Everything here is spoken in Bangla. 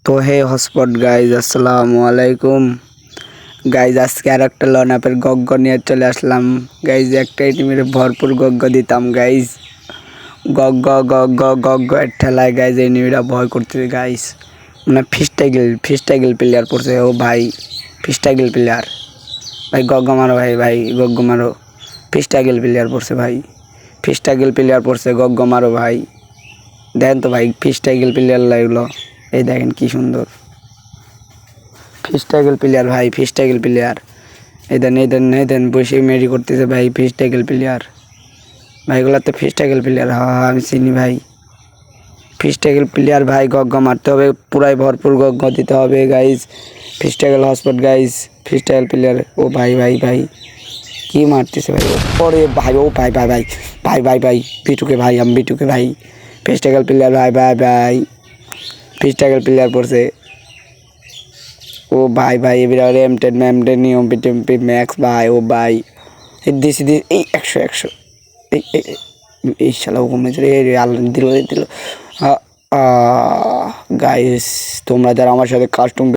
তো হে হটস্পট গাইজ, আসসালামু আলাইকুম গাইজ। আজকে আর একটা লন আপের গগ্গ নিয়ে চলে আসলাম গাইজ। একটাই টিমের ভরপুর গগ্গ দিতাম গাইজ। গগ্গ গগ্গ গগ্গ এর ঠেলায় গাইজ এই নিমিরা ভয় করতেছে গাইজ। মানে ফিস্টাইগেল প্লেয়ার পড়ছে। ও ভাই ফিস্টাইগেল প্লেয়ার ভাই, গগ্গ মারো ভাই, ভাই গগ্গ মারো। ফিস্টাইগেল প্লেয়ার পড়ছে ভাই, ফিস্টাইগেল প্লেয়ার পড়ছে, গগ্গ মারো ভাই। দেখেন তো ভাই ফিস্টাইগেল প্লেয়ার লাগলো, এই দেখেন কি সুন্দর ফিস্টাইগেল প্লেয়ার ভাই, ফিস্টাইগেল প্লেয়ার। এই দেন বসে মেরি করতেছে ভাই। ফিস্টাইগেল প্লেয়ার ভাইগুলো তো ফিস্টাইগেল প্লেয়ার। হ্যাঁ আমি চিনি ভাই, ফিস্টাইগেল প্লেয়ার ভাই। গগ্গ মারতে হবে, পুরাই ভরপুর গগ্গ দিতে হবে গাইজ। ফিস্টাইগেল হটস্পট গাইজ, ফিস্টাইগেল প্লেয়ার। ও ভাই ভাই ভাই কি মারতেছে ভাই, ওরে ভাই, ও ভাই ভাই ভাই ভাই ভাই ভাই বিটুকে ভাই, আমি বিটুকে ভাই। ফিস্টাইগেল প্লেয়ার ভাই ভাই ভাই, ফিস্টাইগেল প্লেয়ার পড়ছে। ও ভাই ভাই এবার এমটেন ম্যামটেন নিয়ম পিটেমপি ম্যাক্স ভাই। ও ভাই দিছি এই 100 এই এই শালা কমে চলে আল্লাহ দিল গাইস। তোমরা যারা আমার সাথে কাস্টম